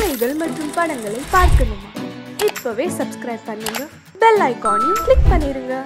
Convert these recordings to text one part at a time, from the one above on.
கதைகள் மற்றும் படங்களை பார்க்கணுமா? இப்பவே சப்ஸ்கிரைப் பண்ணுங்க, பெல் ஐகானையும் கிளிக் பண்ணிருங்க.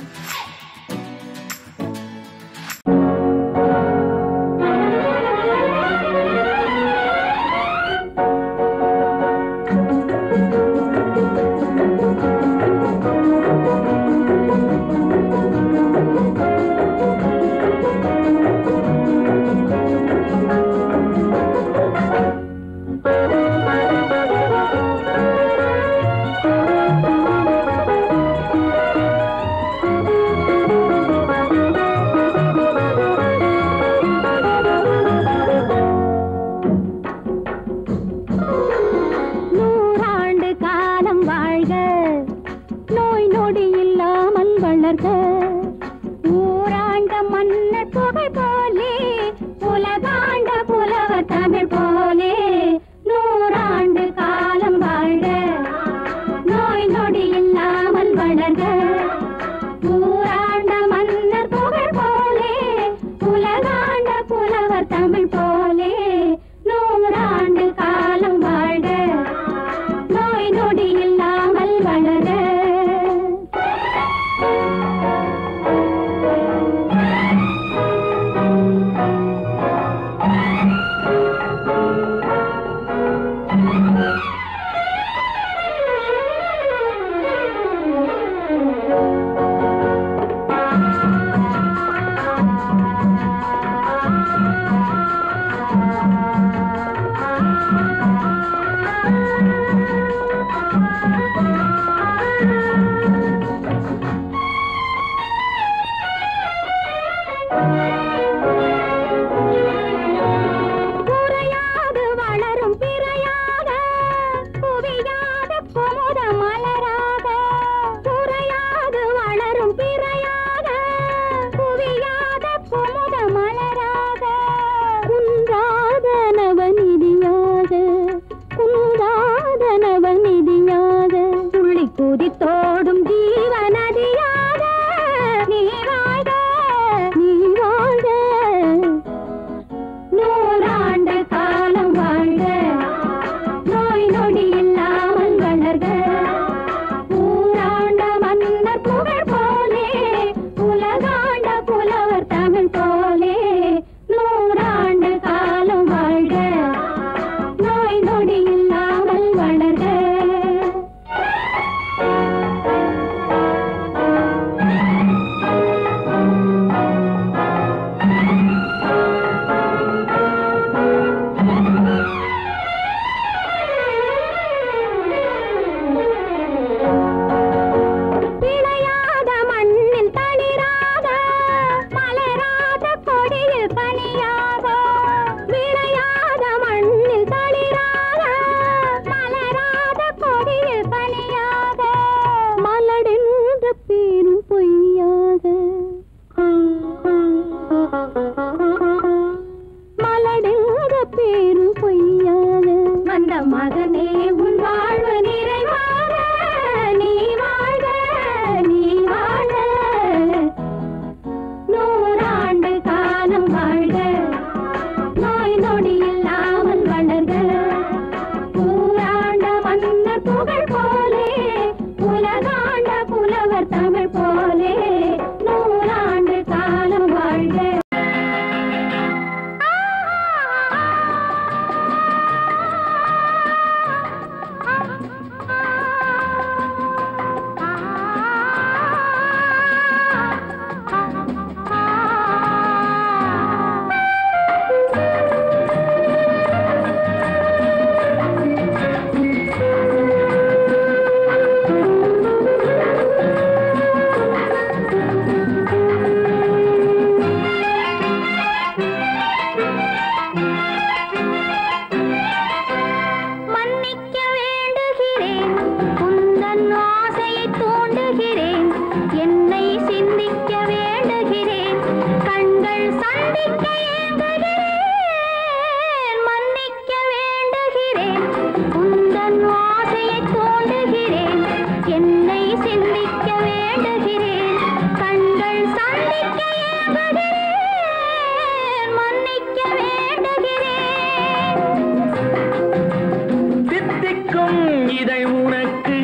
தித்திக்கும் இதை உனக்கு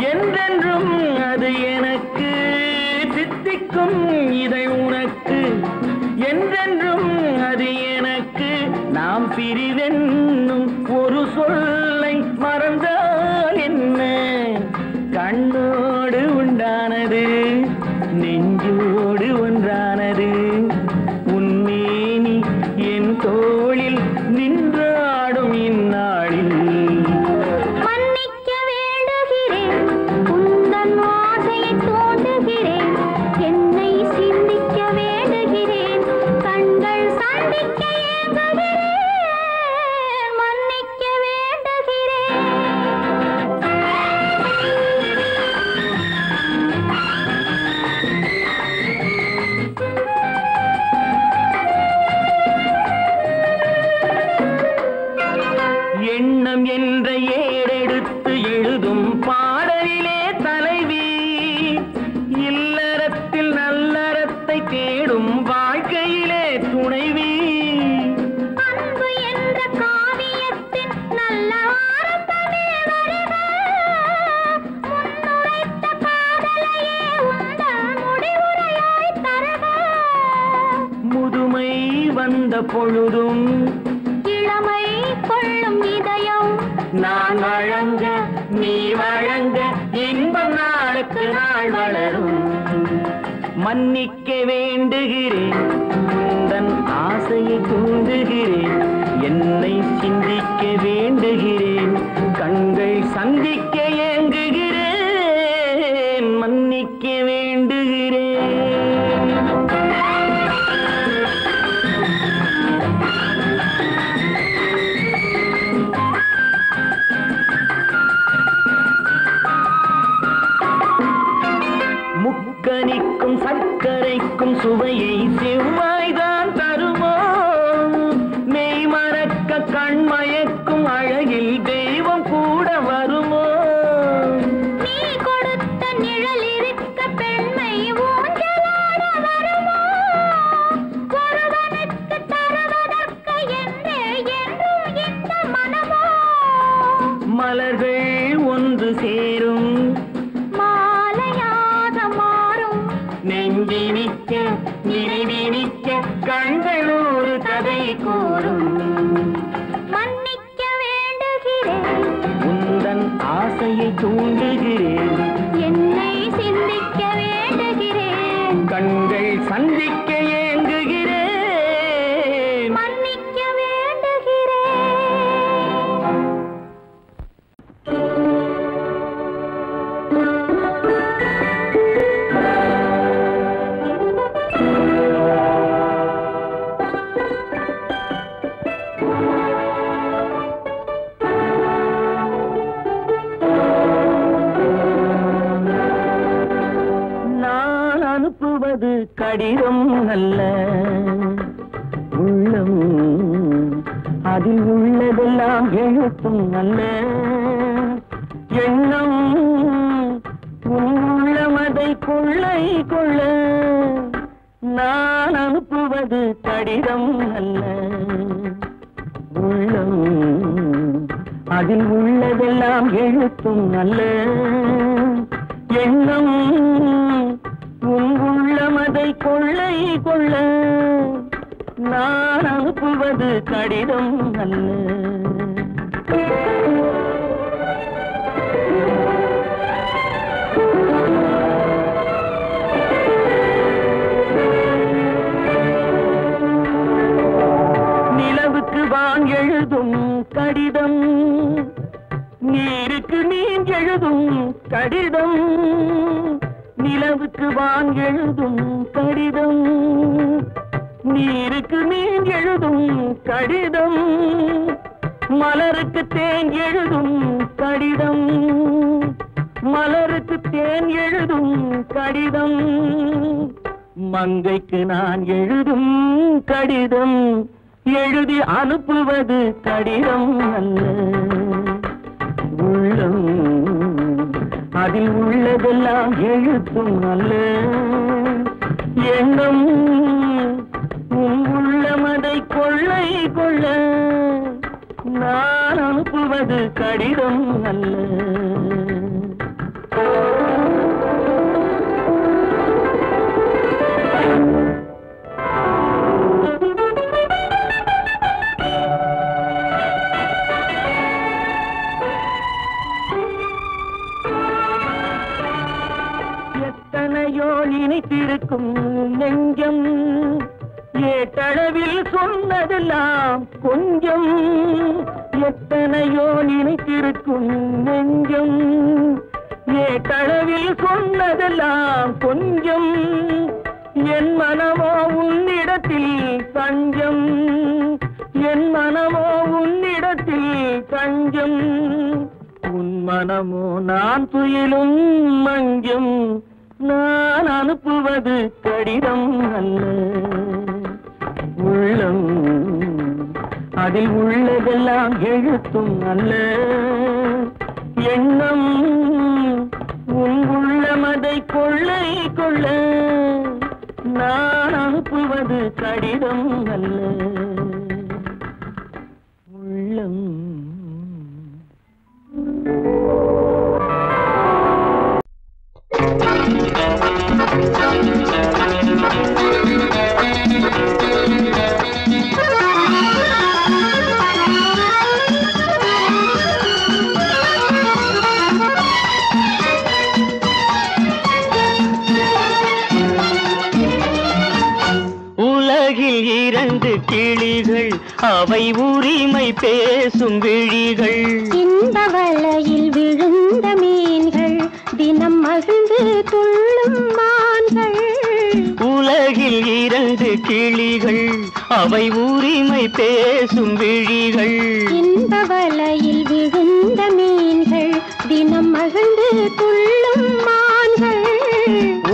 என்றென்றும் அது எனக்கு தித்திக்கும் இதை உனக்கு என்றென்றும் அது எனக்கு நாம் பிரிவென்னும் ஒரு சொல்லை மறந்தால் என்ன கண்ணோடு உண்டானது நெஞ்சோடு ஒன்றானது உன்மேனி என் தோளில் நின்றாடும் இந்நாளில் மன்னிக்க வேண்டுகிறேன் உந்தன் ஆசையை தோண்டுகிறேன் என்னை சிந்திக்க வேண்டுகிறேன் கண்கள் சந்திக்க ஏங்குகிறேன் மன்னிக்க வேண்டுகிறேன் எண்ணம் என்ற ஏடெடுத்து எழுதும் பாடலிலே தலைவி இல்லறத்தில் நல்லறத்தை தேடும் வாழ்க்கையிலே துணைவி அன்பு என்ற காவியத்தின் நல்ல வார்த்தையே வருக முன்னுரைத்த காதலையே உந்தன் முடிவுரையாய் தருக முதுமை வந்த பொழுதும் இளமை கொள்ளும் இதயம் நான் வழங்க நீ வழங்க இன்பம் நாளுக்கு நாள் வளரும் மன்னிக்க வேண்டுகிறேன் உந்தன் ஆசையை தூண்டுகிறேன் என்னை சிந்திக்க வேண்டுகிறேன் கண்கள் சந்திக்க ஏங்குகிறேன் மன்னிக்க வேண்டுகிறேன் முக்கனிக்கும் சர்க்கரைக்கும் சுவையை செவ்வாய்தான் தருமோ மெய் மறக்க கண்மயக்கும் அழகில் தெய்வம் கூட வருமோ நீ கொடுத்த நிழல் இருக்க பெண்மை ஊஞ்சலாட வருமோ ஒருவனுக்கு தருவதற்கு என்றே என்றும் இந்த மனமோ மலர்கள் ஒன்று சேரும் மாலையாக மாறும் நெஞ்சினிக்க நினைவினிக்க கண்கள் ஒரு கதை கூறும் மன்னிக்க வேண்டுகிறேன் உந்தன் ஆசையை தூண்டுகிறேன் என்னை சிந்திக்க வேண்டுகிறேன் கண்கள் சந்திக்க ஏங்குகிறேன் மன்னிக்க வேண்டுகிறேன் நான் அனுப்புவது கடிதம் அல்ல உள்ளம் அதில் உள்ளதெல்லாம் எழுத்தும் அல்ல எண்ணம் உன் உள்ளமதை கொள்ளை கொள்ள நான் அனுப்புவது கடிதம் அல்ல உள்ளம் அதில் உள்ளதெல்லாம் எழுத்தும் அல்ல எண்ணம் உன் உள்ளமதை கொள்ளை கொள்ள நான் அனுப்புவது கடிதம் அல்ல நிலவுக்கு வான் எழுதும் கடிதம் நீருக்கு நீர் எழுதும் கடிதம் நிலவுக்கு வான் எழுதும் கடிதம் நீருக்கு நீர் எழுதும் கடிதம் மலருக்கு தேன் எழுதும் கடிதம் மலருக்கு தேன் எழுதும் கடிதம் மங்கைக்கு நான் எழுதும் கடிதம் எழுதி அனுப்புவது கடிதம் அல்ல உள்ளம் அதில் உள்ளதெல்லாம் எழுத்தும் அல்ல எண்ணம் உன் உள்ளமதை கொள்ளை கொள்ள நான் அனுப்புவது அனுப்புவது கடிதம் அல்ல. எத்தனையோ நினைத்திருக்கும் நெஞ்சம் ஏட்டளவில் சொன்னதெல்லாம் கொஞ்சம். எத்தனையோ நினைத்திருக்கும் நெஞ்சம் ஏட்டளவில் சொன்னதெல்லாம் கொஞ்சம். என் மனமோ உன்னிடத்தில் தஞ்சம், என் மனமோ உன்னிடத்தில் தஞ்சம். உன் மனமோ நான் துயிலும் மஞ்சம். நான் அனுப்புவது கடிதம் அல்ல. உள்ளம் அதில் உள்ளதெல்லாம் எழுத்தும் அல்ல. எண்ணம் உன் உள்ளமதை கொள்ளை கொள்ள. நான் அனுப்புவது கடிதம் அல்ல. உள்ளம் உலகில் இரண்டு கிளிகள், அவை உரிமை பேசும் விழிகள். இந்த வலையில் விழுந்த மீன்கள், தினம் மகிழ்ந்து துள்ளும் மான்கள். உலகில் இரண்டு கிளிகள், அவை உரிமை பேசும் விழிகள். இந்த வலையில் விழுந்த மீன்கள், தினம் மகிழ்ந்து துள்ளும் மான்கள்.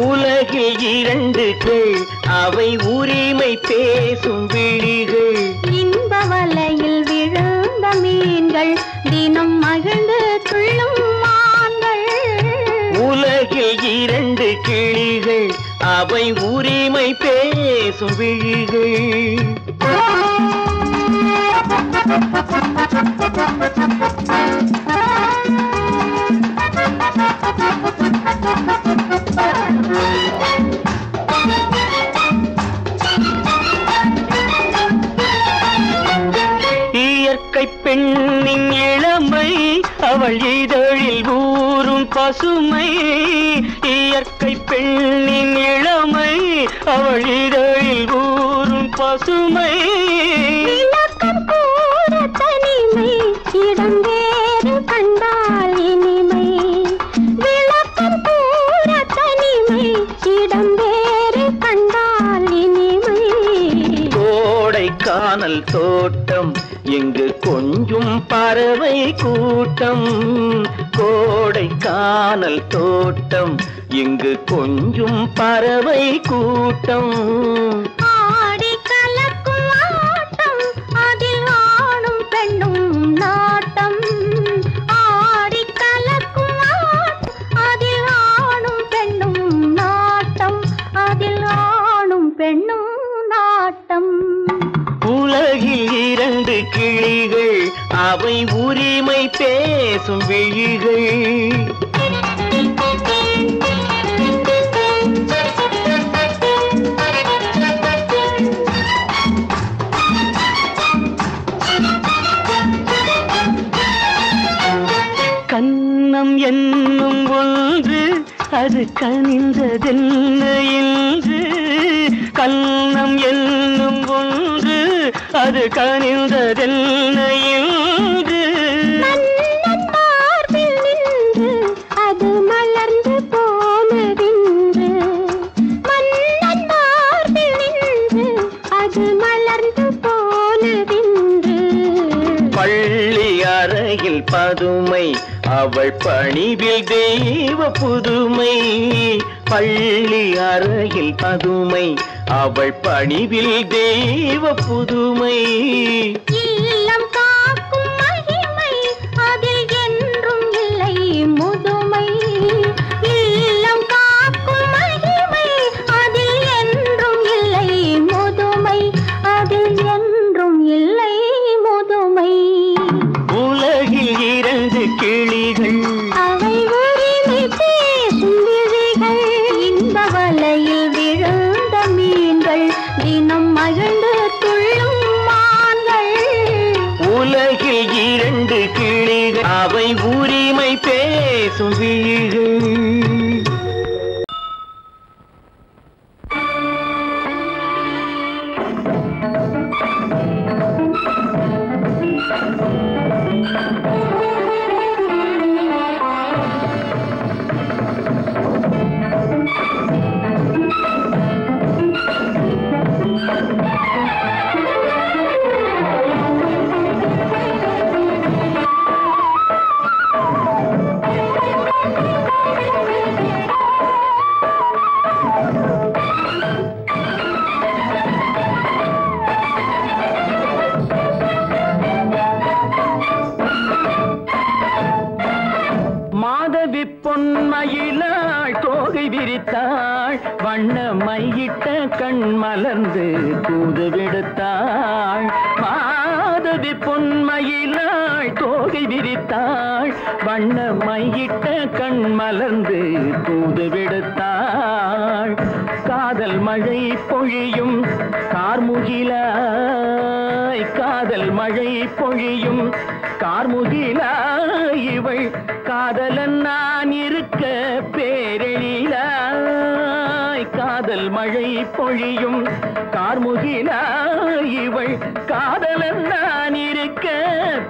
உலகில் இரண்டு கிளை, அவை உரிமை பேசும் விழிகள். இந்த வலையில் விழுந்த மீன்கள், தினம் மகிழ்ந்து துள்ளும் மான்கள். உலகில் இரண்டு கிளிகள், அவை உரிமை பேசும் விழிகள். இயற்கை பெண்ணின் இளமை, அவள் இதழில் ஊறும் பசுமை. இயற்கை பெண்ணின் இளமை, அவள் இதழில் ஊறும் பசுமை. விளக்கம் கூற தனிமை, இடம் வேறு கண்டால் இனிமை. விளக்கம் கூற தனிமை, இடம் வேறு கண்டால் இனிமை. கோடைக்கானல் தோட்டம், இங்கு கொஞ்சும் பறவை கூட்டம். கோடைக்கானல் தோட்டம், இங்கு கொஞ்சும் பறவை கூட்டம். ஆடி கலக்கும் ஆட்டம், அதில் ஆணும் பெண்ணும் நாட்டம். ஆடி கலக்கும் ஆட்டம், அதில் ஆணும் பெண்ணும் நாட்டம். அதில் ஆணும் பெண்ணும் நாட்டம். உலகில் இரண்டு கிளிகள், அவை உரிமை பேசும் விழிகள். கன்னம் என்னும் ஒன்று, அது கனிந்ததென்ன என்று. கன்னம் என்னும் ஒன்று, அது கனிந்ததென்ன என்று. மன்னன் மார்பில் நின்று, அது மலர்ந்து போனதென்று. மன்னன் மார்பில் நின்று, அது மலர்ந்து போனதென்று. பள்ளி அறையில் பதுமை, அவள் பணிவில் தெய்வ புதுமை. பள்ளி அறையில் பதுமை, அவள் பணிவில் தெய்வ புதுமை. இல்லம் காக்கும் மகிமை, அதில் என்றும் இல்லை முதுமை. இல்லம் காக்கும் மகிமை, அதில் என்றும் இல்லை முதுமை. அதில் என்றும் இல்லை முதுமை. உலகில் கிளிகள் அவை உரிமை பேசும் விழிகள் இந்த வலையில் விழுந்த மீன்கள் தினம் மகிழ்ந்து துள்ளும் மான்கள் உலகில் 2 கிளிகள் அவை உரிமை பேசும் விழிகள் பொன்மயிலாள் தோகை விரித்தாள் வண்ண மையிட்ட கண் மலர்ந்து தூது விடுத்தாள் மாதவி பொன்மயிலாள் தோகை விரித்தாள் வண்ண மையிட்ட கண் மலர்ந்து தூது விடுத்தாள் காதல் மழை பொழியும் கார்முகிலாய் காதல் மழை பொழியும் கார்முகிலாய் இவள் காதலன் நான் இருக்க பேரெழிலாய் காதல் மழை பொழியும் கார்முகிலாய் இவள் காதலன் நான் இருக்க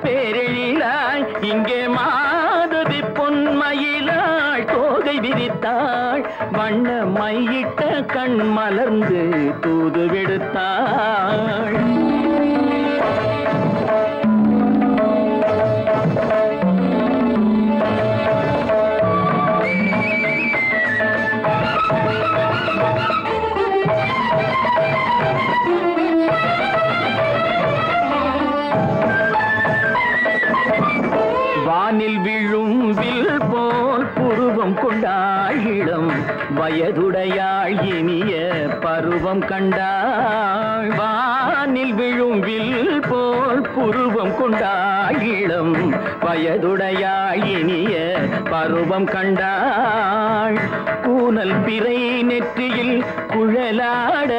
பேரெழிலாய் இங்கே மாதவி பொன்மயிலாள் தோகை விரித்தாள் வண்ண மையிட்ட கண் மலர்ந்து தூது விடுத்தாள் வானில் விழும் வில் போல் புருவம் கொண்டாள் இளம் வயதுடையாள் இனிய பருவம் கண்டாள் வானில் விழும் வில் போல் புருவம் கொண்டாள் இளம் வயதுடையாள் இனிய பருவம் கண்டாள் கூனல் பிறை நெற்றியில் குழலாட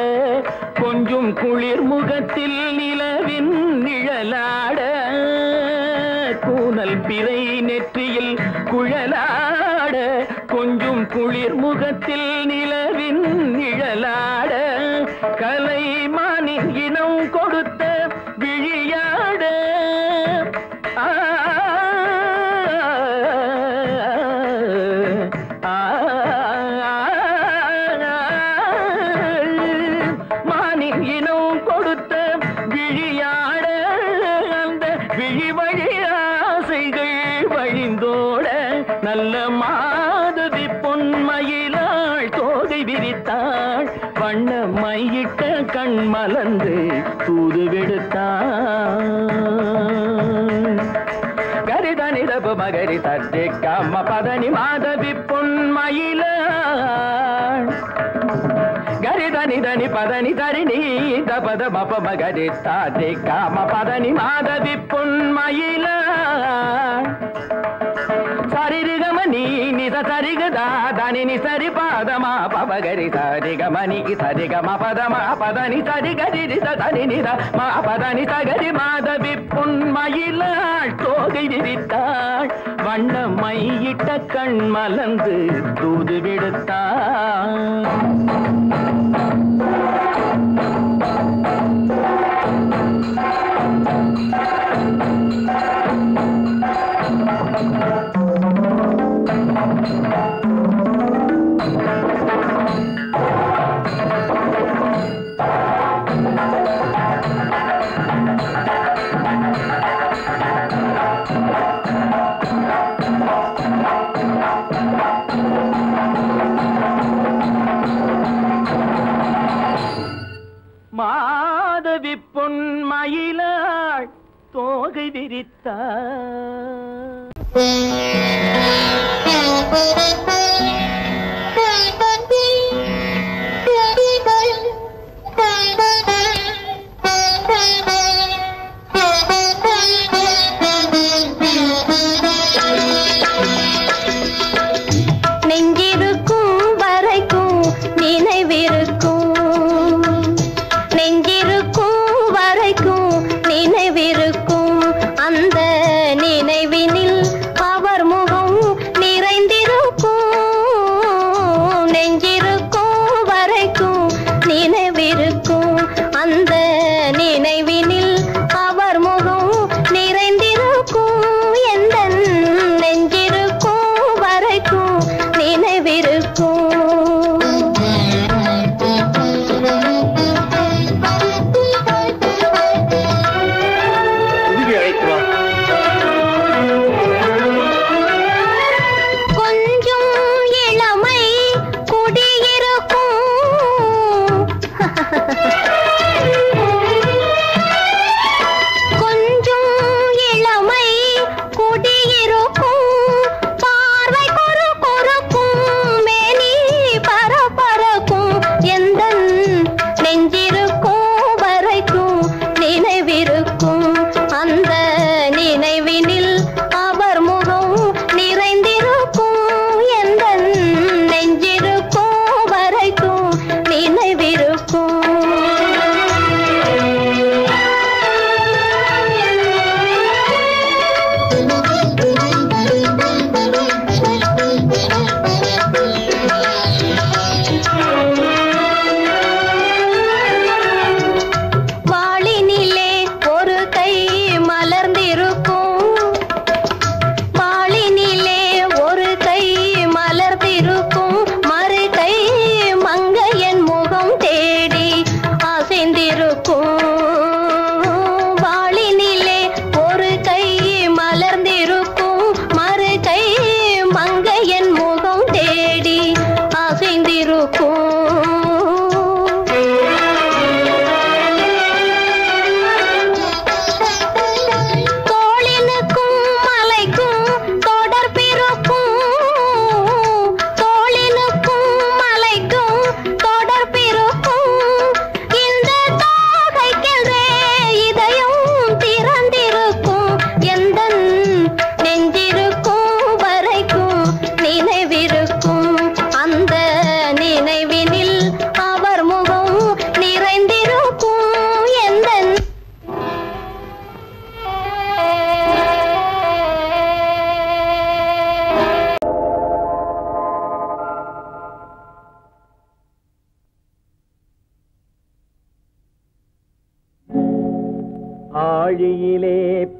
கொஞ்சம் குளிர் முகத்தில் நிலவின் நிழலாட கூனல் பிறை நெற்றியில் குழலாட கொஞ்சம் குளிர் முகத்தில் நிலவின் நிழலாட கலைமானின் இனம் கொடுத்த விழியாட மானின் இனம் கொடுத்த விழியாட அந்த விழி வழி ஆசைகள் வழிந்தோட நல்ல மாதவி பொன்மயிலாள் தோகை விரித்தாள் வண்ண மையிட்ட கண் மலர்ந்து தூது விடுத்தாள் கரிதனிரபு மகரி தட்டி கம்ம பதனி மாதவி பொன்மயிலாள் கரிதனி தனி பதனி தரிணி தபத மப மகரி தாட்டி கம்ம பதனி மாதவி பொன்மயிலாள் சரிகமணி நித சரிகதா தனி சரி பாதமா பபகரி சரிகமணி சரிகம பதமா பதனி சரிகரி தனி நித மா பதனி சகரி மாதவி பொன்மயிலாள் தோகை விரித்தாள் வண்ண மையிட்ட கண் மலர்ந்து தூது விடுத்தாள் மாதவி பொன்மயிலாள் தோகை விரித்தாள்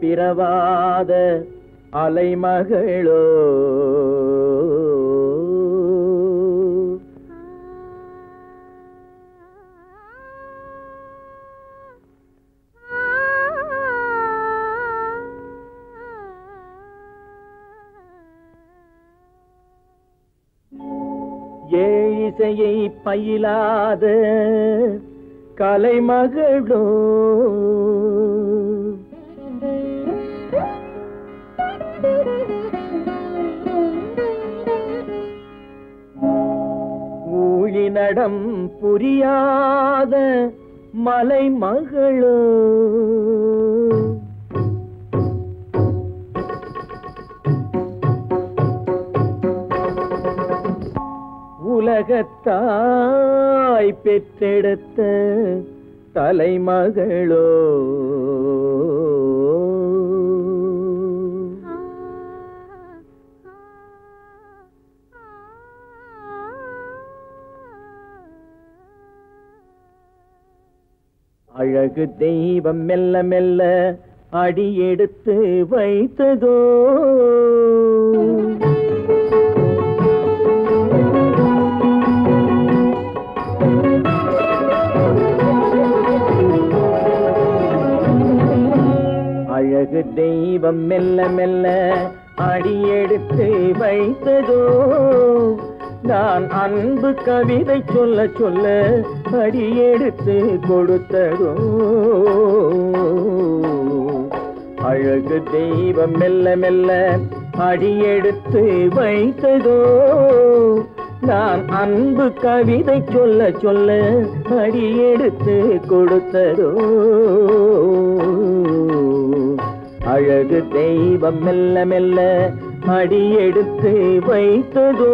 பிறவாத அலைமகளோ ஏழிசையை பயிலாத கலைமகளோ ஊழிநடம் புரியாத மலைமகளோ உலகத்தாய் பெற்றெடுத்த தலைமகளோ அழகு தெய்வம் மெல்ல மெல்ல அடியெடுத்து வைத்ததோ அழகு தெய்வம் மெல்ல மெல்ல அடியெடுத்து வைத்ததோ நான் அன்பு கவிதை சொல்ல சொல்ல அடியெடுத்து கொடுத்ததோ அழகு தெய்வம் மெல்ல மெல்ல அடியெடுத்து வைத்ததோ நான் அன்பு கவிதை சொல்ல சொல்ல அடியெடுத்து கொடுத்ததோ அழகு தெய்வம் மெல்ல மெல்ல அடியெடுத்து வைத்ததோ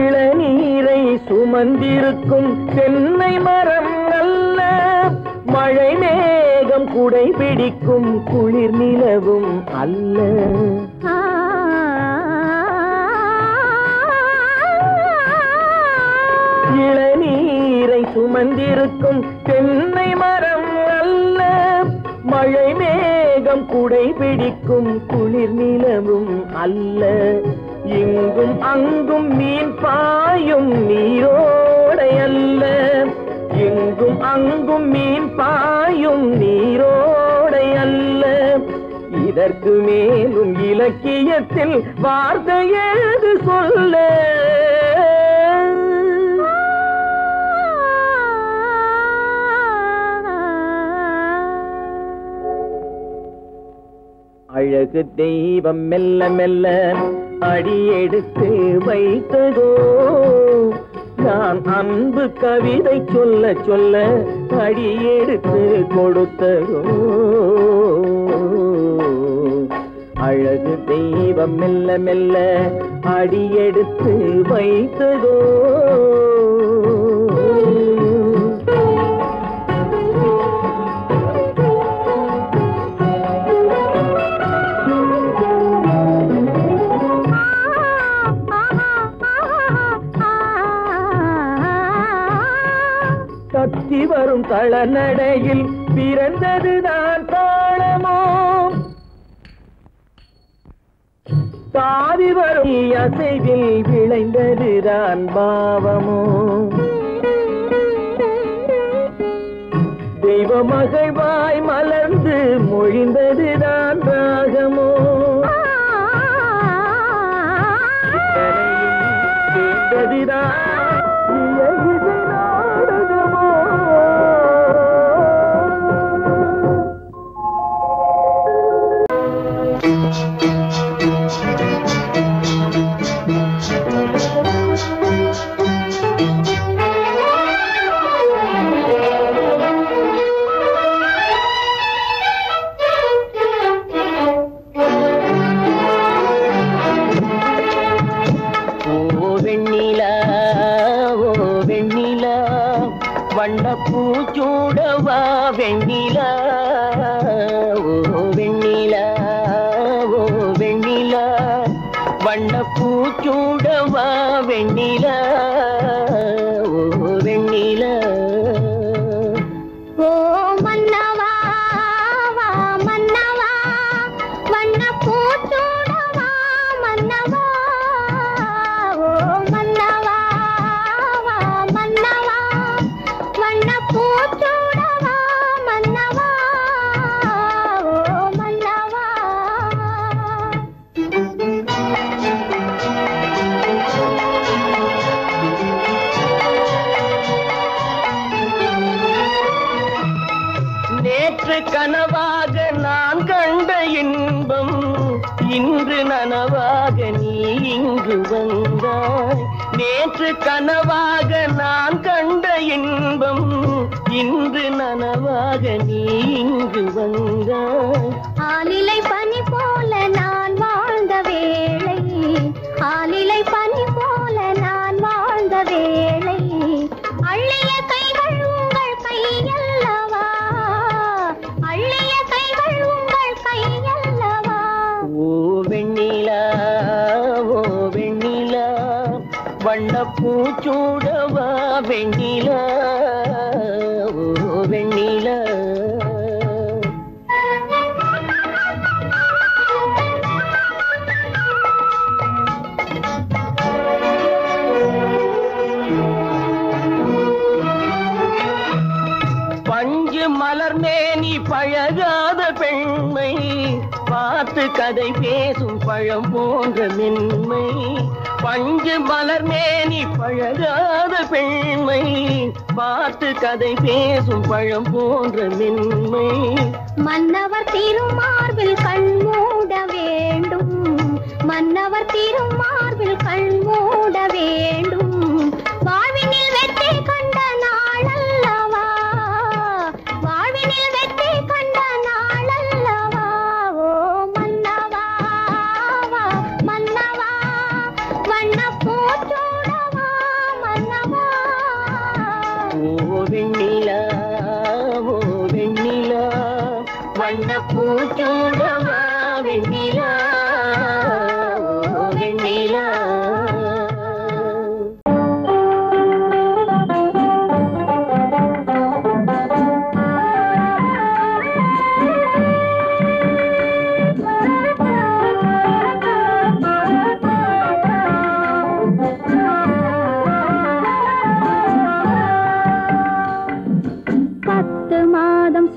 இளநீரை சுமந்திருக்கும் தென்னை மரம் அல்ல மழை மேகம் குடை பிடிக்கும் குளிர் நிலவும் அல்ல இளநீரை சுமந்திருக்கும் தென்னை மரம் அல்ல மழை மேகம் குடை பிடிக்கும் குளிர் நிலவும் அல்ல இங்கும் அங்கும் மீன் பாயும் நீரோடை அல்ல இங்கும் அங்கும் மீன் பாயும் நீரோடை அல்ல இதற்கு மேலும் இலக்கியத்தில் வார்த்தை ஏது சொல்ல அழகு தெய்வம் மெல்ல மெல்ல அடியெடுத்து வைத்ததோ நான் அன்பு கவிதை சொல்ல சொல்ல அடியெடுத்து கொடுத்ததோ அழகு தெய்வம் மெல்ல மெல்ல அடியெடுத்து வைத்ததோ தத்தி வரும் தளநடையில் பிறந்ததுதான் தாளமோ தாவி வரும் அசைவில் விளைந்ததுதான் பாவமோ தெய்வ மகிழ்வாய் மலர்ந்து மொழிந்ததுதான் ராகமோ கேட்டதுதான் வண்ண பூச்சூடவா வெண்ணிலா வண்ண பூச்சூடவா வெண்ணிலா ஓ வெண்ணிலா ஓ மன்னவா வா மன்னவா வண்ண பூச்சூடவா மன்னவா ஓ மன்னவா வா மன்னவா வண்ண பூச்சூடவா மன்னவா ஓ மன்னவா நேற்று கனவாக நான் கண்ட இன்பம் இன்று நனவாக நீ இங்கு வந்தாய் நேற்று கனவாக நான் கண்ட இன்பம் இன்று நனவாக நீ இங்கு வந்தாய் ஆலிலை பனி போல நான் வாழ்ந்த வேளை ஆலிலை பனி போல நான் வாழ்ந்த வேளை அள்ளிய கைகள் உங்கள் கையல்லவா அள்ளிய கைகள் உங்கள் கையல்லவா ஓ வெண்ணிலா வண்ண பூச்சூடவா வெண்ணிலா ஓ வெண்ணிலா பஞ்சு மலர் மேனி பழகாத பெண்மை பார்த்து கதை பேசும் பழம் போன்ற மென்மை பஞ்சு மலர் மேனி பழகாத பெண்மை பார்த்து கதை பேசும் பழம் போன்ற மென்மை மன்னவர் திருமார்பில் கண் மூட வேண்டும் மன்னவர் திருமார்பில் கண் மூட வேண்டும் வாழ்வினில் வெற்றி கண்ட நாளல்லவா வாழ்வினில் வெற்றி கண்ட நாளல்லவா ஓ மன்னவா வா மன்னவா வண்ண பூச்சூடவா மன்னவா ஓ வெண்ணிலா வண்ண பூச்சூடவா வெண்ணிலா ஓ வெண்ணிலா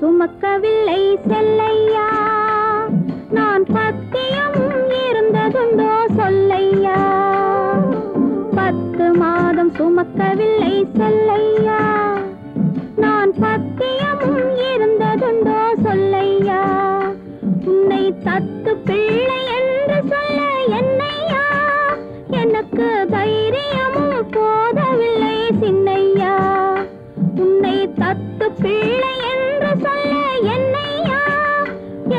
சுமக்கவில்லை செல்லையா நான் பத்தியம் இருந்ததுண்டோ சொல்லையா 10 மாதம் சுமக்கவில்லை செல்லையா நான் பத்தியம் இருந்ததுண்டோ சொல்லையா உன்னை தத்து பிள்ளை என்று சொல்ல என்னையா எனக்கு தைரியமும் போதவில்லை சின்னையா உன்னை தத்து பிள்ளை என்று சொல்ல என்னையா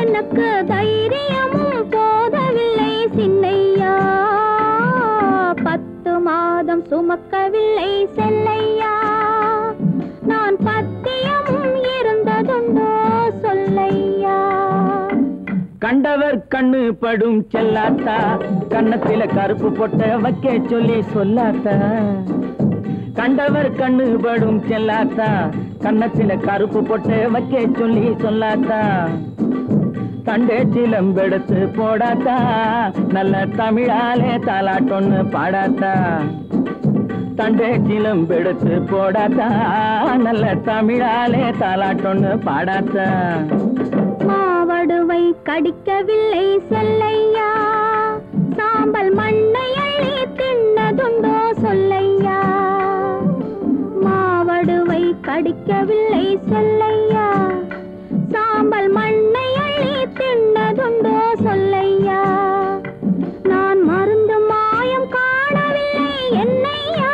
எனக்கு தைரியமும் போதவில்லை சின்னையா 10 மாதம் சுமக்கவில்லை செல்லையா நான் பத்தியமும் இருந்ததுண்டோ சொல்லையா கண்டவர் கண்ணு படும் செல்லாத்தா கண்ணத்தில கருப்பு பொட்ட வைக்க சொல்லி சொல்லாத்தா கண்டவர் கண்ணு படும் செல்லாத்தா கண்ணத்தில கருப்பு பொட்ட வைக்க சொல்லி சொல்லாத்தா கண்டே சிலம்பெடுத்து போடாத்தா நல்ல தமிழாலே தாலாட்டொன்னு பாடாத்தா தண்டே சிலம்பெடுத்து போடாத்தா நல்ல தமிழாலே தாலாட்டொன்னு பாடாத்தா மாவடுவை கடிக்கவில்லை செல்லையா சாம்பல் மண்ணை அள்ளி தின்னதுண்டோ சொல்லையா மாவடுவை கடிக்கவில்லை செல்லையா சாம்பல் மண்ணை அள்ளி தின்னதுண்டோ சொல்லையா நான் மருந்து மாயம் காணவில்லை என்னையா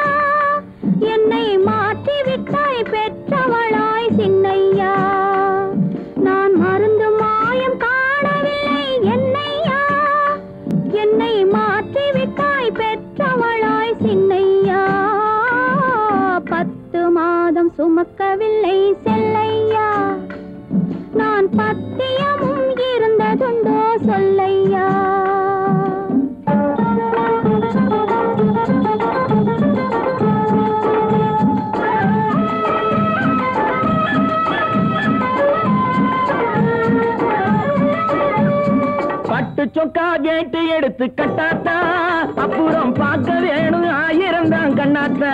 என்னை மாற்றி விட்டாய் பெற்றவளாய் சின்னையா நான் மருந்து மாயம் காணவில்லை என்னையா என்னை மாற்றி விட்டாய் பெற்றவளாய் சின்னையா 10 மாதம் சுமக்கவில்லை செல்லையா பட்டு சொக்கா கேட்டு எடுத்து கட்டாத்தா அப்புறம் பார்க்க வேணும் 1000 தான் கண்ணாத்தா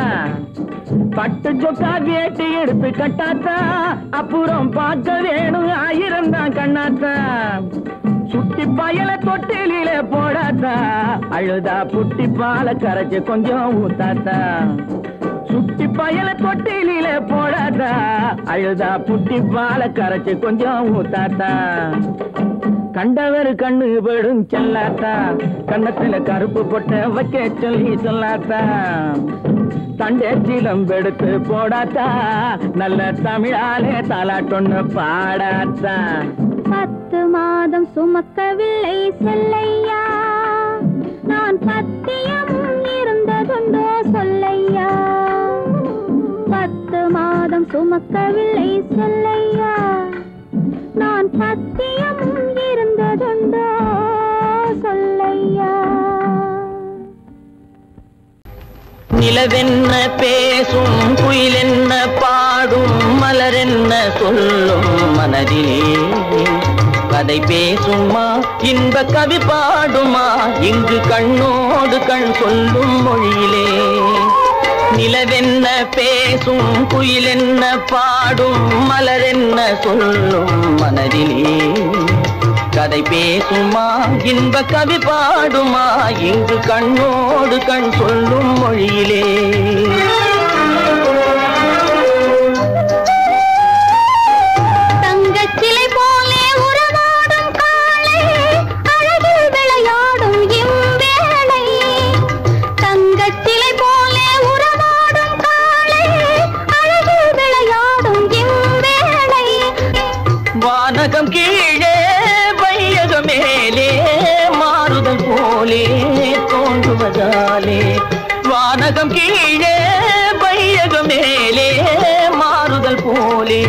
பட்டு சொக்கா கேட்டு எடுத்து கட்டாத்தா அப்புறம் பார்க்க வேணும் 1000 தான் கண்ணாத்தா சுட்டி பயல தொட்டிலே போடாத்தா அழுதா புட்டி பால கரைச்சு கொஞ்சம் ஊத்தாத்தா சுட்டி பயல தொட்டிலே போடாத்தா அழுதா புட்டி பால கரைச்சு கொஞ்சம் ஊத்தாத்தா கண்டவர் கண்ணு படும் செல்லாத்தா கண்ணத்துல கருப்பு பொட்ட வைக்க சொல்லி சொல்லாத்தா தண்டேச்சிலம் எடுத்து போடாத்தா நல்ல தமிழாலே தாலாட்டொன்னு பாடாத்தா 10 மாதம் சுமக்கவில்லை செல்லையா நான் பத்தியம் இருந்ததுண்டோ சொல்லையா 10 மாதம் சுமக்கவில்லை செல்லையா நான் பத்தியம் இருந்ததுண்டோ சொல்லையா நிலவென்ன பேசும் குயிலென்ன பாடும் மலரென்ன சொல்லும் மனதிலே கதை பேசுமா இன்ப கவி பாடுமா இங்கு கண்ணோடு கண் சொல்லும் மொழியிலே நிலவென்ன பேசும் குயிலென்ன பாடும் மலரென்ன சொல்லும் மனதிலே கதை பேசுமா இன்ப கவி பாடுமா இங்கு கண்ணோடு கண் சொல்லும் மொழியிலே தங்கச்சிலை போலே உறவாடும் காலை அழகில் விளையாடும் இவ்வேளை தங்கச்சிலை போலே உறவாடும் காலை அழகில் விளையாடும் இவ்வேளை வானகம் கீழே மேலே மாறுதல் போலே தோன்றுவதாலே வானகம் கீழே வையகம் மேலே மாறுதல் போலே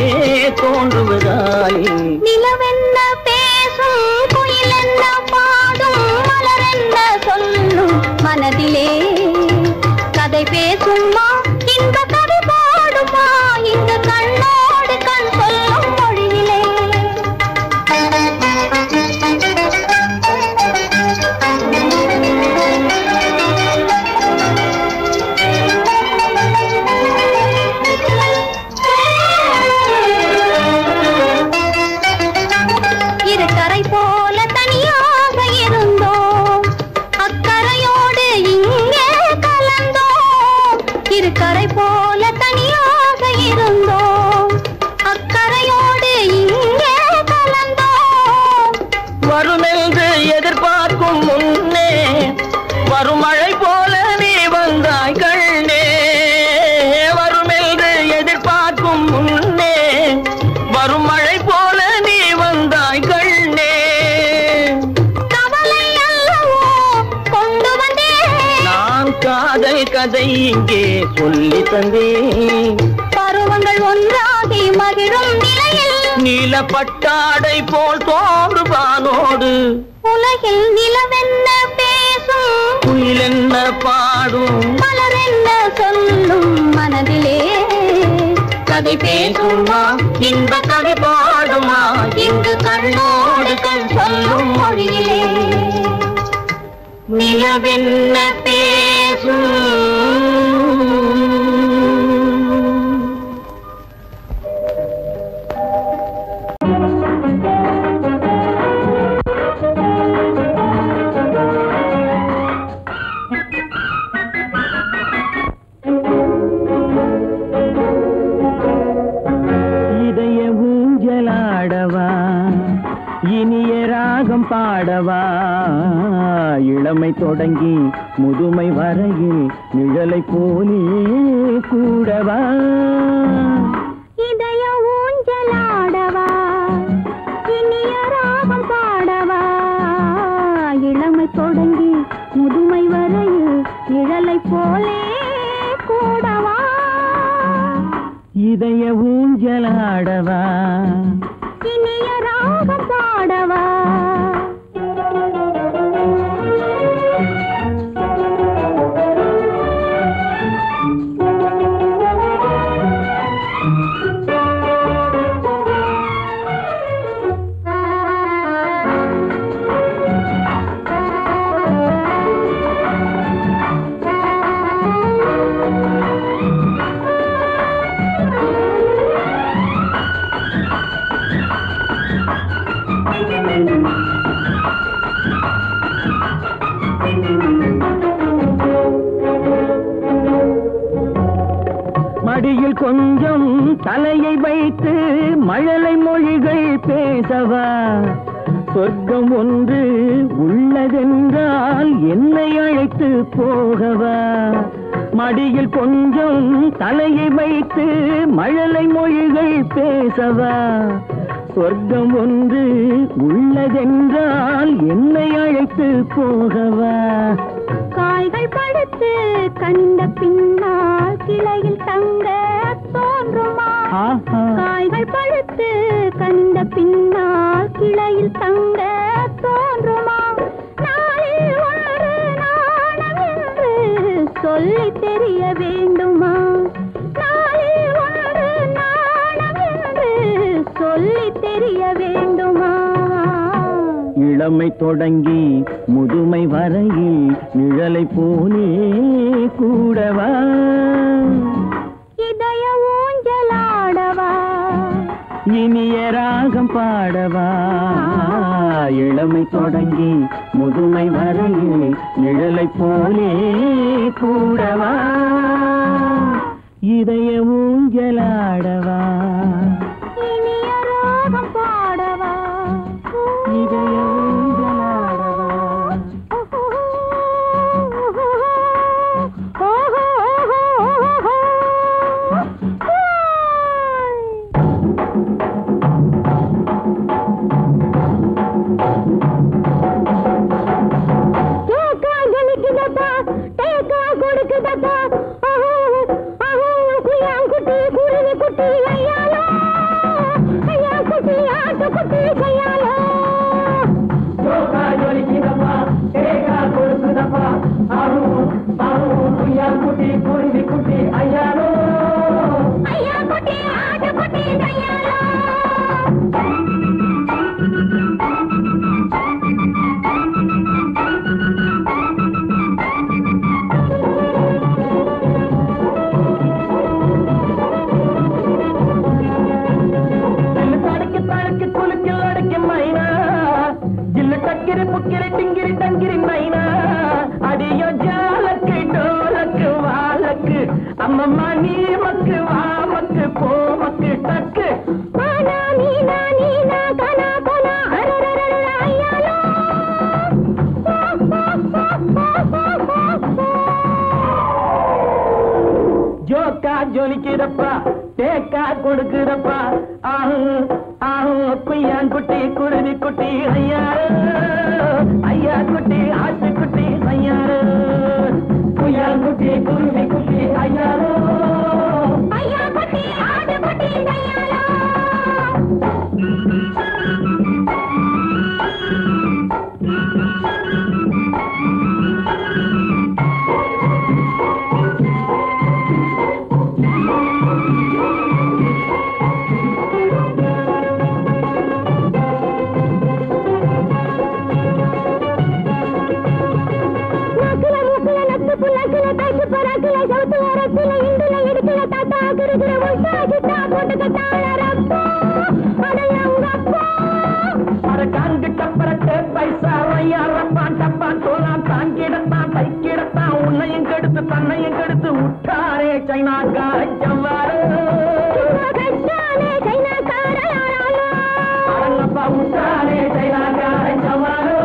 தோன்றுவதாலே நிலவென்ன பேசும் குயிலென்ன பாடும் மலரென்ன சொல்லும் மனதிலே கதை பேசுமா இன்ப கவி பாடுமா இங்கு கண்ணோடு கண் சொல்லும் மொழியிலே இருக்கரை போல தனியாக இருந்தோம் அக்கரையோடு இங்கே கலந்தோம் இருக்கரை போல தனியாக இருந்தோம் அக்கரையோடு இங்கே கலந்தோம் வருமென்று எதிர்பார்க்கும் முன்னே வரும் மழை போல நீ வந்தாய் கண்ணே வருமென்று எதிர்பார்க்கும் முன்னே வரும் மழை போல நீ வந்தாய் கண்ணே கவலை அல்லவோ கொண்டு வந்தேன் நான் காதல் கதை இங்கே சொல்லி தந்தேன் பருவங்கள் ஒன்றாகி மகிழும் நிலையில் நீலப்பட்டாடை போல் தோன்றுவானோடு உலகில் நிலவென்ன பேசும் குயிலென்ன பாடும் மலரென்ன சொல்லும் மனதிலே கதை பேசுமா இன்ப கவி பாடுமா இங்கு கண்ணோடு கண் சொல்லும் மொழியிலே நிலவென்ன பேசும் இனிய ராகம் பாடவா இளமை தொடங்கி முதுமை வரையில் நிழலை போலே கூடவா இதய ஊஞ்சலாடவா இனிய ராகம் பாடவா இளமை தொடங்கி முதுமை வரையில் நிழலை போலே கூடவா இதய ஊஞ்சலாடவா இனிய ராகம் பாடவா மடியில் கொஞ்சம் தலையை வைத்து மழலை மொழிகள் பேசவா சொர்க்கம் ஒன்று உள்ளதென்றால் என்னை அழைத்து போகவா மடியில் கொஞ்சம் தலையை வைத்து மழலை மொழிகள் பேசவா சொர்க்கம் ஒன்று உள்ளதென்றால் என்னை அழைத்து போகவா காய்கள் படுத்து கண்ட பின்னால் கிளையில் தங்க தோன்றுமா காய்கள் படுத்து கண்ட பின்னால் கிளையில் தங்க தோன்றுமா நாளில் ஒரு நாணம் என்று சொல்லி தெரிய வேண்டுமா நாளில் ஒரு நாணம் என்று சொல்லி தெரிய வேண்டுமா இளமை தொடங்கி முதுமை வரையில் நிழலை போனே கூடவா இதய ஊஞ்சலாடவா இனிய ராகம் பாடவா இளமை தொடங்கி முதுமை வரையில் நிழலை போனே கூடவா இதய ஊஞ்சலாடவா இனிய ராகம் பாடவா இதய ஊஞ்சலாடவா ஜொலிக்கிறப்பா தேக்கா கொடுக்கிறப்பா ஆஹு ஆஹு குய்யான் குட்டி குருவி குட்டி ஐயாரு ஐயா குட்டி ஆட்டு குட்டி ஐயாரு குய்யான் குட்டி குருவி குட்டி ஐயாரு ஐயா குட்டி ஆடு குட்டி ஐயாரோ தன்னையும் கெடுத்து விட்டாரே சைனாக்கார ஜவ்வாறு அடங்கப்பா விட்டாரே சைனாக்கார ஜவ்வாறு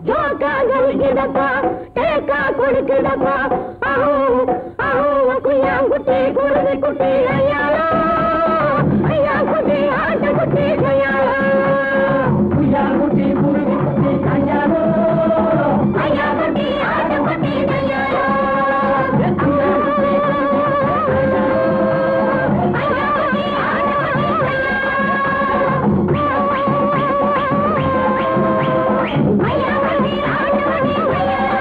ஜோக்கா ஜொலிக்குதப்பா தேக்கா கொடுக்குதப்பா ஆஹோ ஆஹோ குய்யாங்குட்டி குருவி குட்டி ஐயாரோ ஐயா குட்டி ஆட்டு குட்டி ஐயாரோ குய்யாங்குட்டி குருவி குட்டி ஐயாரோ ஐயா குட்டி ஆட்டு குட்டி ஐயாரோ ஐயா குட்டி ஆட்டு குட்டி ஐயாரோ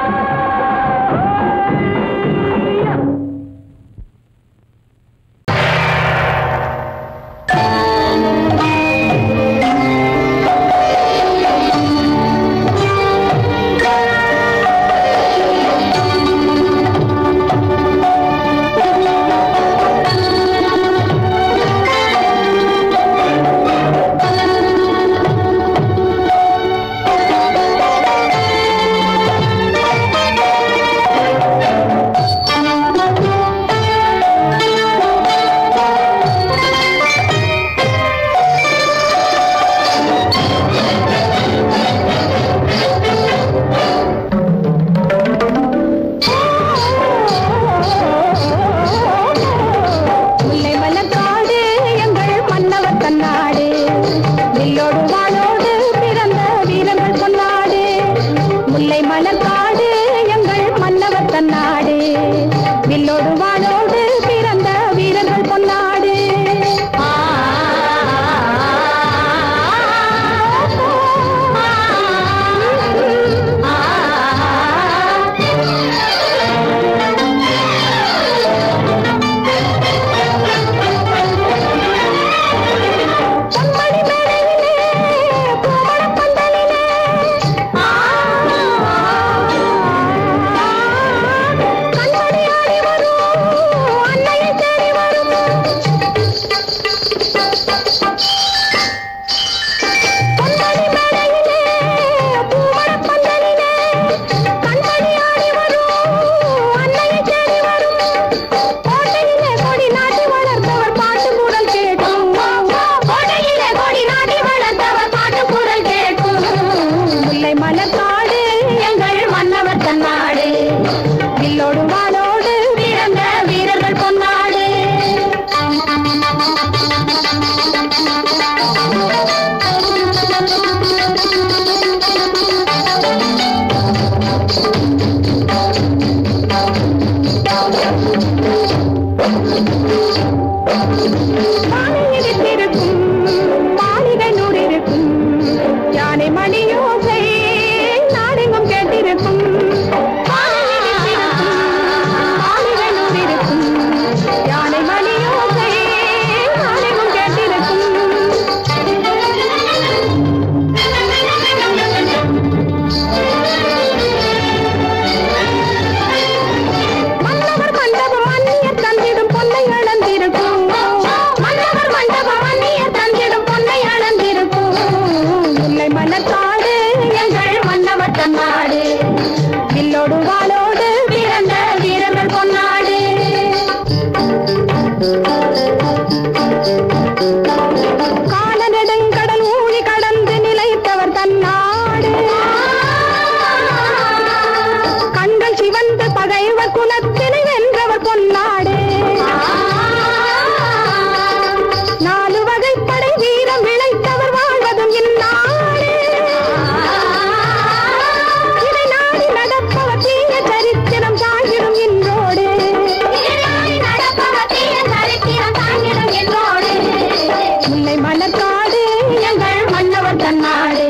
தன்னாடு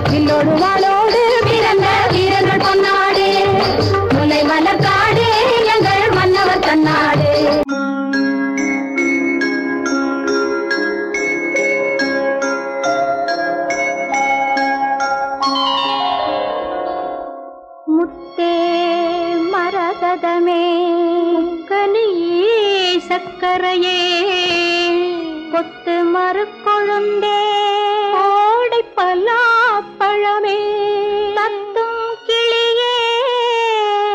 வில்லோடு வாளோடு பிறந்த வீரர்கள் பொன்னாடு முல்லை மலர்காடு எங்கள் மன்னவர் தன்னாடு முத்தே மரகதமே கனியே சக்கரையே கொத்து மறுக்கொழுந்தே ஓடை பலாப்பழமே தத்தும் கிளியே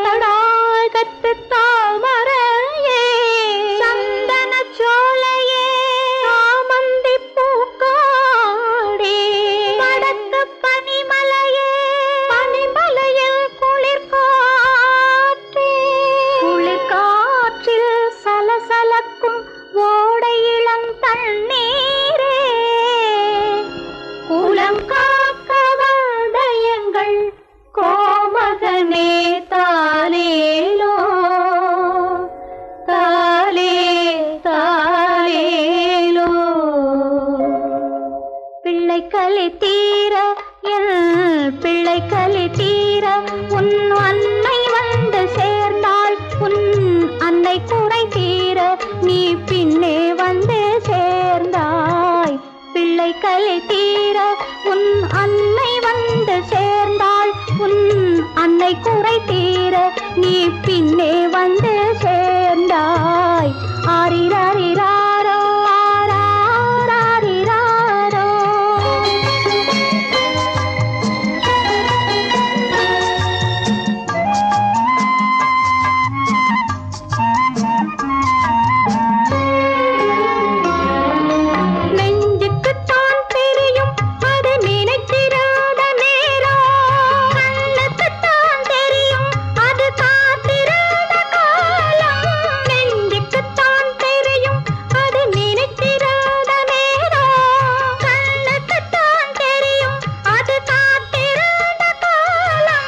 தடாகத்து தாமரையே சந்தன சோலையே சாமந்தி பூக்காடே படத்து பனிமலையே பனிமலையில் குளிர்காற்றே குளிர்காற்றில் சலசலக்கும் ஓடை இளம் தண்ணீரே குலம் காக்க வந்தயங்கள் கோமகனே தாலேலோ தாலே தாலேலோ பிள்ளை கலி தீர என் பிள்ளை கலி தீர உன் அன்னை வந்து சேர்ந்தாள் உன் அன்னை குறை தீர நீ பின்னே வந்து சேர்ந்தாய் பிள்ளை கலி தீர உன் அன்னை வந்து சேர்ந்தாள் உன் அன்னை குறை தீர நீ பின்னே வந்து சேர்ந்தாய் ஆரிராரிராரோ ஆராரிராரோ நெஞ்சுக்குத்தான் தெரியும் அது நினைத்திராத நேரம் கண்ணுக்குத்தான் தெரியும் அது காத்திராத காலம் நெஞ்சுக்குத்தான் தெரியும் அது நினைத்திராத நேரம் கண்ணுக்குத்தான் தெரியும் அது காத்திராத காலம்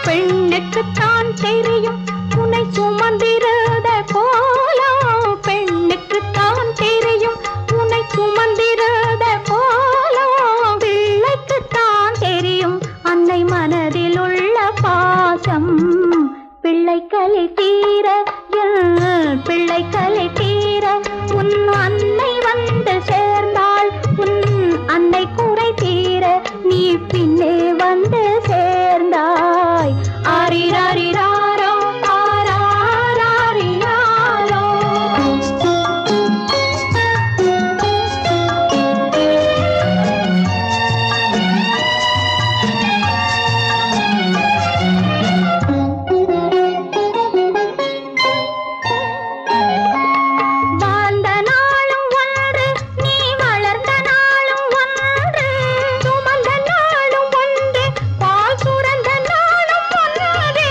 பெண்ணுக்குத்தான் தெரியும் உன்னை சுமந்திராத கோலம் பெண்ணுக்குத்தான் தெரியும் உன்னை சுமந்திராத கோலம் பிள்ளைக்குத்தான் தெரியும் அன்னை மனதில் உள்ள பாசம் பிள்ளை கலி தீர பிள்ளை கலி தீர உன் அன்னை வந்து சேர்ந்தாள் உன் அன்னை குறை தீர நீ பின்னே வந்து சேர்ந்தாய் ஆரிராரிராரோ ஆராரிராரோ வாழ்ந்த நாளும் ஒன்று நீ வளர்ந்த நாளும் ஒன்று சுமந்த நாளும் ஒன்று பால் சுரந்த நாளும் ஒன்றே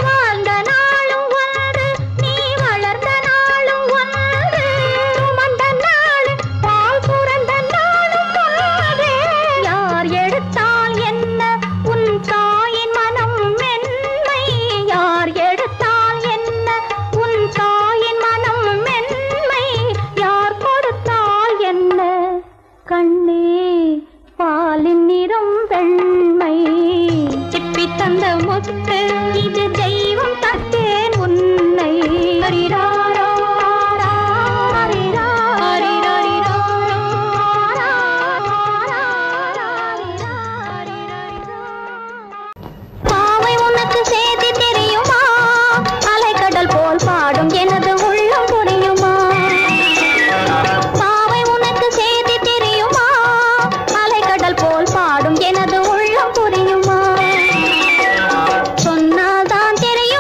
வாழ்ந்த நாளும் ஒன்று நீ வளர்ந்த நாளும் ஒன்று சுமந்த நாள் பால் சுரந்த நாளும் ஒன்றே யார் எடுத்தால் என்ன உன் தாயின் மனம் மென்மை யார் எடுத்தால் என்ன உன் தாயின் மனம் மென்மை யார் கொடுத்தால் என்ன கண்ணே பாலின் நிறம் வெண்மை சிப்பி தந்த முத்து இது தெய்வம் தத்தேன் உன்னை ஹரிராரோ பாவை உனக்கு சேதி தெரியுமா அலைக்கடல் போல் பாடும் எனது உள்ளம் புரியுமா பாவை உனக்கு சேதி தெரியுமா அலைக்கடல் போல் பாடும் எனது உள்ளம் புரியுமா சொன்னால்தான் தெரியும்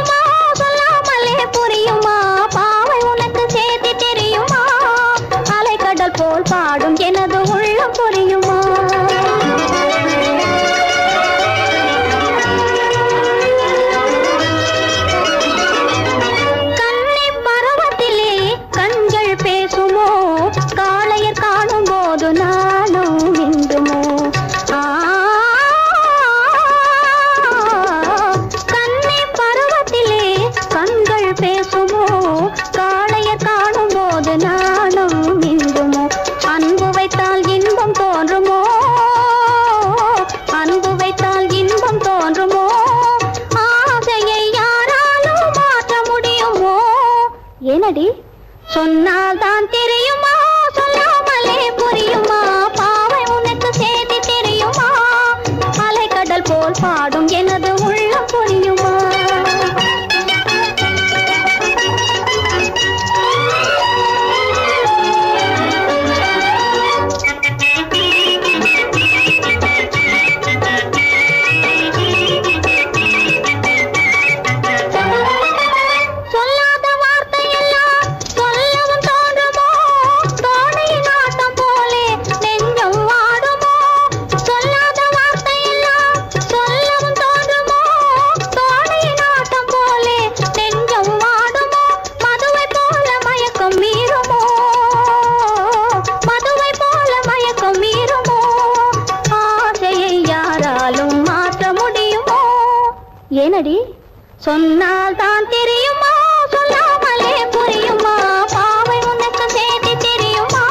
பாடும் எனது உள்ளம் புரியுமா? ஏனடி சொன்னால் தான் தெரியுமா, சொல்லாமலே புரியுமா? பாவை உனக்கு சேர்த்து தெரியுமா?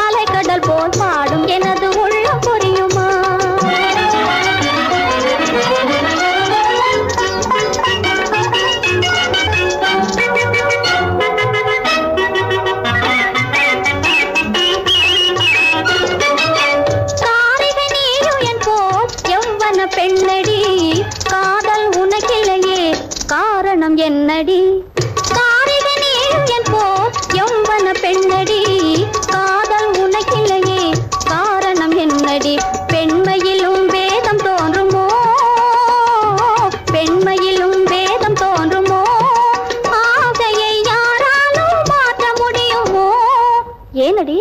அலைக்கடல் போல் பாடும் எனது உள்ளம் புரியுமா? காரிகை நீயும் என் போல் எவ்வன பெண்ணடி, காதல் உனக்கில்லையே காரணம் என்னடி? காரிகை நீயும் என் போல் எவ்வன பெண்ணடி, காதல் உனக்கில்லையே காரணம் என்னடி? பெண்மையிலும் வேதம் தோன்றுமோ, பெண்மையிலும் வேதம் தோன்றுமோ? ஆசையை யாராலும் மாற்ற முடியுமோ? ஏனடி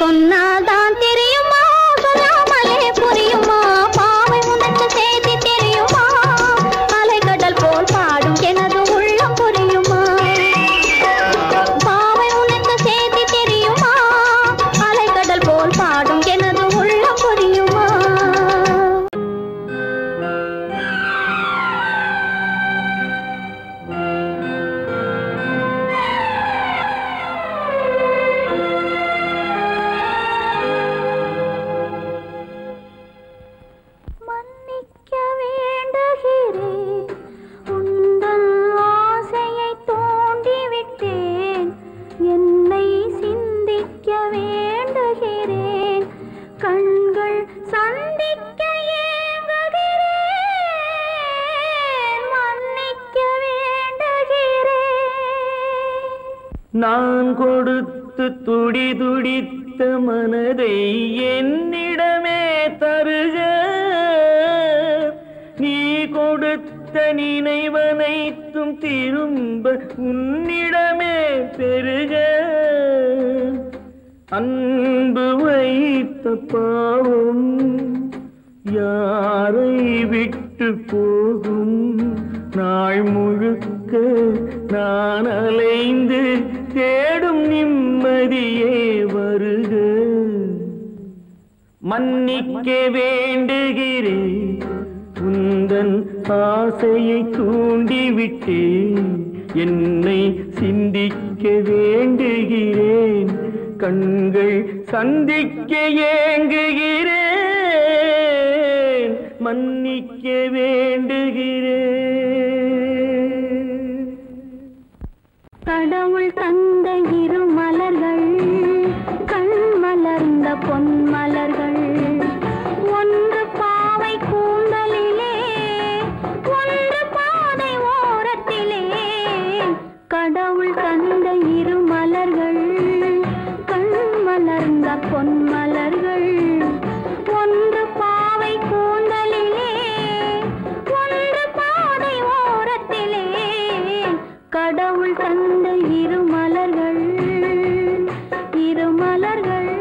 சொன்னால்தான் தெரியுமா, சொல்லாமலே புரியுமா? பாவை உனக்கு சேர்த்து தெரியுமா? அலைக்கடல் போல் பாடும் எனது உள்ளம் புரியுமா? பாவை உனக்கு சேர்த்து தெரியுமா? அலைக்கடல் போல் பாடும் எனது உள்ளம் புரியுமா? மன்னிக்க வேண்டுகிறேன், உந்தன் ஆசையை தூண்டிவிட்டேன். என்னை சிந்திக்க வேண்டுகிறேன், கண்கள் சந்திக்க ஏங்குகிறேன். மன்னிக்க வேண்டுகிறேன். நான் கொடுத்து துடி துடித்த மனதை என்னிடமே தருக, நீ கொடுத்த நினைவனைத்தும் திரும்ப உன்னிடமே பெருக. அன்பு வைத்த பாவம் யாரை விட்டு போகும்? நாள் முழுக்க நான் அலைந்து தேடும் நிம்மதியே வருக. மன்னிக்க வேண்டுகிறேன், உந்தன் ஆசையை தூண்டிவிட்டேன். என்னை சிந்திக்க வேண்டுகிறேன், கண்கள் சந்திக்க ஏங்குகிறேன். மன்னிக்க வேண்டுகிறேன். கடவுள் தந்த இரு மலர்கள், கண் மலர்ந்த பொன் மலர்கள். ஒன்று பாவை கூந்தலிலே, ஒன்று பாதை ஓரத்திலே. கடவுள் தந்த இரு மலர்கள், கண் மலர்ந்த பொன் மலர்கள். ஒன்று பாவை கூந்தலிலே, ஒன்று பாதை ஓரத்திலே. கடவுள் தந்த இரு மலர்கள், இரு மலர்கள்.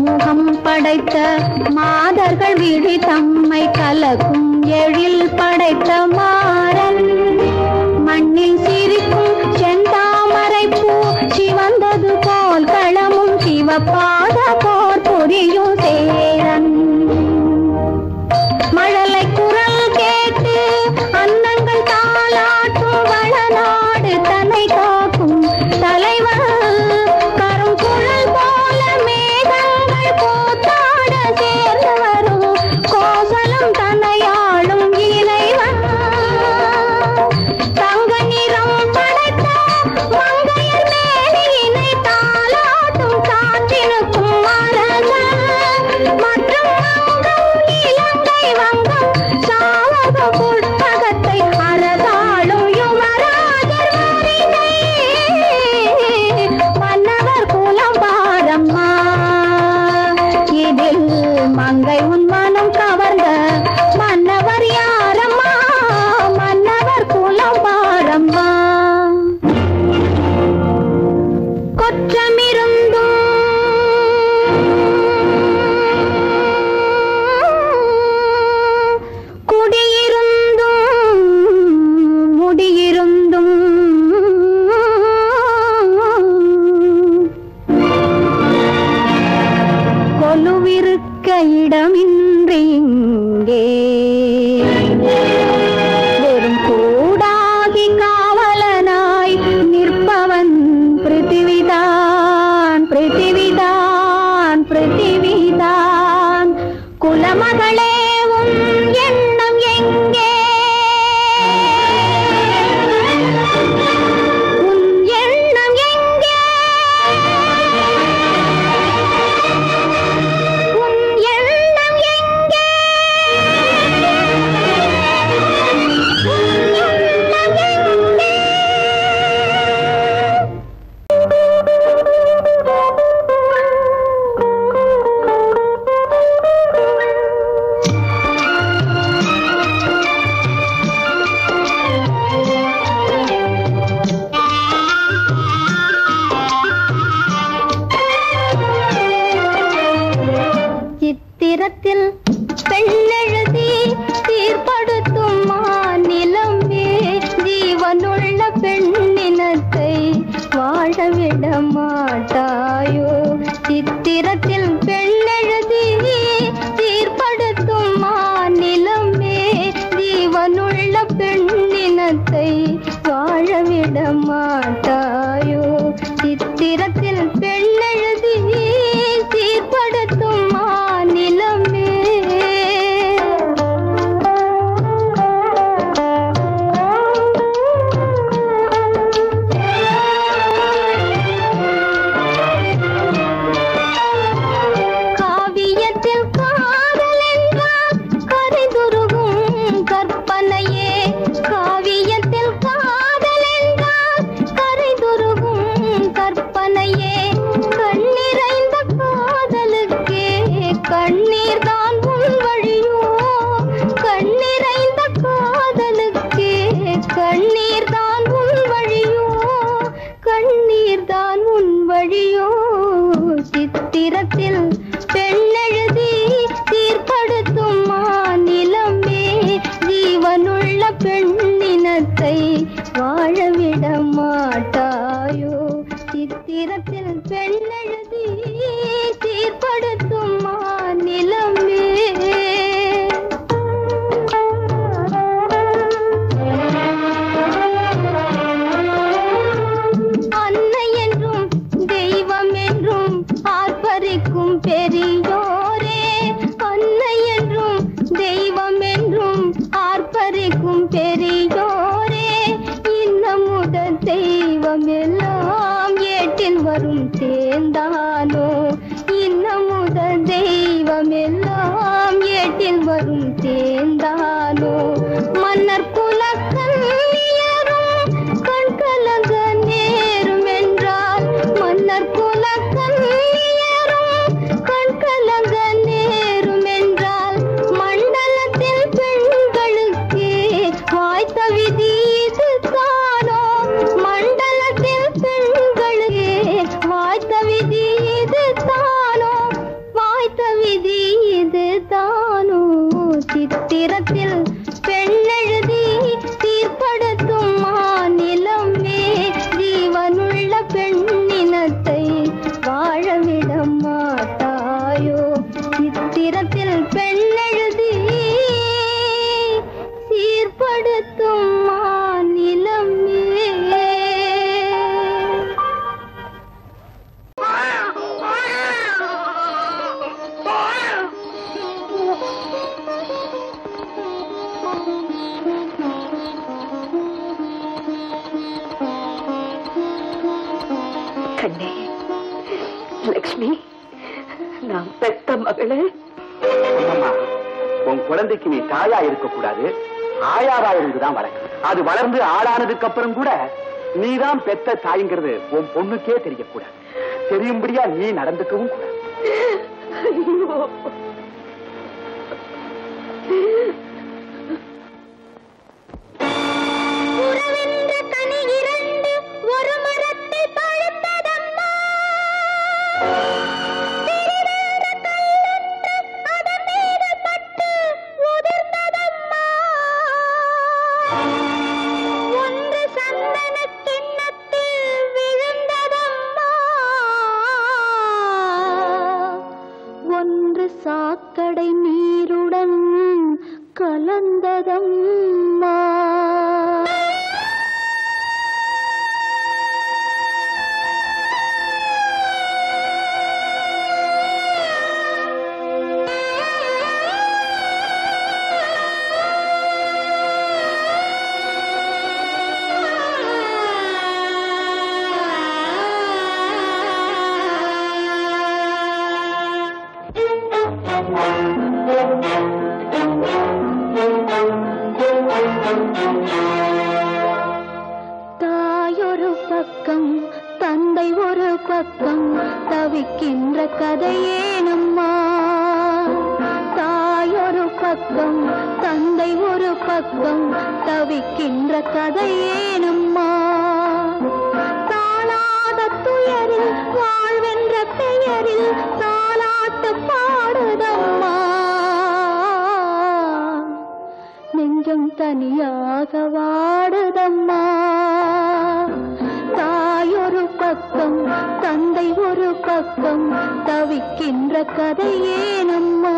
முகம் படைத்த மாதர்கள் விழி தம்மை கலக்கும் எழில் படைத்த மாறன் மண்ணில் சிரிக்கும் செந்தாமரை பூ சிவந்தது போல் களமும் சிவப்பாத போர் புரியும் சேரன் மழலை குரல் கேட்டு அன்னங்கள் தாளாட்டும் வளநாடு தன்னை காக்கும் தலைவர் கரும் குழல் போல மேகங்கள் போத்தாட சேர்ந்து வரும் கோசலம் தன்னையாளும் இறைவன் தங்க நிறம் படைத்த மங்கையர் மேனியினை தாளாட்டும் காற்றினுக்கும் அரசன் மற்றும் இலங்கை வங்கம் சாவக புட்பகத்தை அரசாளும் யுவராஜர் வரிகை மன்னவர் குலம் பாரம்மா இதில் மங்கை உன் மனம் கவர்ந்த மன்னவர் யாரம்மா மன்னவர் குலம் பாரம்மா கொற்றமிருந்தும் குடியிருந்தும் முடியிருந்தும் கொலுவிருக்க இடமின்றி இங்கே வெறும் கூடாகி காவலனாய் நிற்பவன் பிருத்திவிதான் பிருத்திவிதான் பிருத்திவிதான் குலமகளே உன் எண்ணம் எங்கே உன் எண்ணம் எங்கே உன் எண்ணம் எங்கே உன் எண்ணம் எங்கே சித்திரத்தில் பெண்ணெழுதி சீர்படுத்தும் மாநிலமே ஜீவனுள்ள பெண்ணினத்தை வாழவிட மாட்டாயோ சித்திரத்தில் பெண்ணெழுதி சீர்படுத்தும் மாநிலமே ஜீவனுள்ள பெண்ணினத்தை வாழவிட மாட்டாயோ சித்திரத்தில் பெண்ணெழுதி சீர்படுத்தும் மாநிலமே காவியத்தில் காதல் என்றால் கரைதுருகும் கற்பனையே காவியத்தில் காதல் என்றால் கரைதுருகும் கற்பனையே கண்ணிறைந்த காதலுக்கே கண்ணீர் தான் உன் வழியோ கண்ணிறைந்த காதலுக்கே கண்ணீர் தான் உன் வழியோ கண்ணீர் தான் உன் வழியோ சித்திரத்தில் பெண்ணெழுதி சீர்படுத்தும் மாநிலமே ஜீவனுள்ள பெண்ணினத்தை வாழவிட மாட்டாயோ சித்திரத்தில் பெண்ணெழுதி சீர்படுத்தும் மாநிலமே அன்னை என்றும் தெய்வம் என்றும் ஆர்ப்பரிக்கும் பெரியோரே அன்னை என்றும் தெய்வம் என்றும் ஆர்ப்பரிக்கும் பெரியோரே இன்னமுத தெய்வம் எல்லாம் ஏட்டில் வரும் தேர்ந்தானோ இன்னமுத தெய்வம் எல்லாம் ஏட்டில் வரும் தேர்ந்தானோ மன்னர் குலக்கண்ணியரும் கண்கலங்க நேரும் என்றால் மன்னர் குலக்கண்ணியரும் கண்கல சித்திரத்தில் பெண்ணெழுதி தீர்ப்படுத்தும் மாநிலமே ஜீவனுள்ள பெண்ணினத்தை வாழவிட மாட்டாயோ சித்திரத்தில் பெண்ணெழுதி சீர்படுத்தும் மாநிலமே கண்ணே, லக்ஷ்மி, நான் பெத்த மகளே. உன் குழந்தைக்கு நீ தாயா இருக்கக்கூடாது, ஆயாவா இருந்துதான் வளர்க்க. அது வளர்ந்து ஆளானதுக்கு அப்புறம் கூட நீதான் பெத்த தாய்ங்கிறது உன் பொண்ணுக்கே தெரியக்கூடாது. தெரியும்படியா நீ நடந்துக்கவும் கூடாது. சாக்கடை நீருடன் கலந்ததம்மா தாயொரு பக்கம் தந்தை ஒரு பக்கம் தவிக்கின்ற கதையேனம்மா தாயொரு பக்கம் தந்தை ஒரு பக்கம் தவிக்கின்ற கதையேனம்மா தாளாத துயரில் வாழ்வென்ற பெயரில் தாலாட்டு பாடுதம்மா நெஞ்சம் தனியாக வாடுதம்மா தாயொரு பக்கம் தந்தை ஒரு பக்கம் தவிக்கின்ற கதையேனம்மா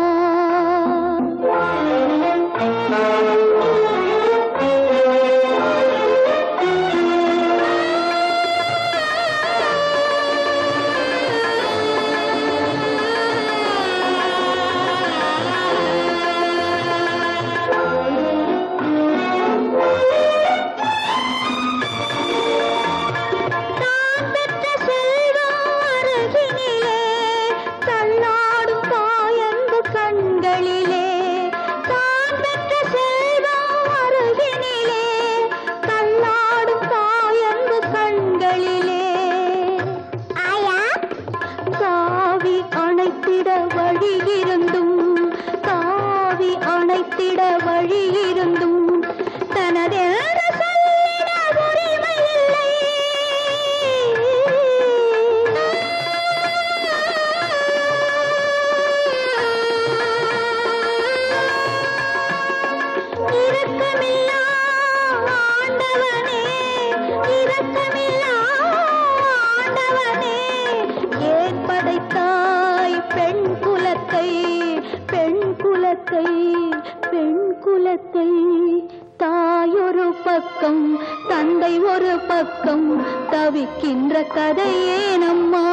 தாயொரு பக்கம் தந்தை ஒரு பக்கம் தவிக்கின்ற கதையேனம்மா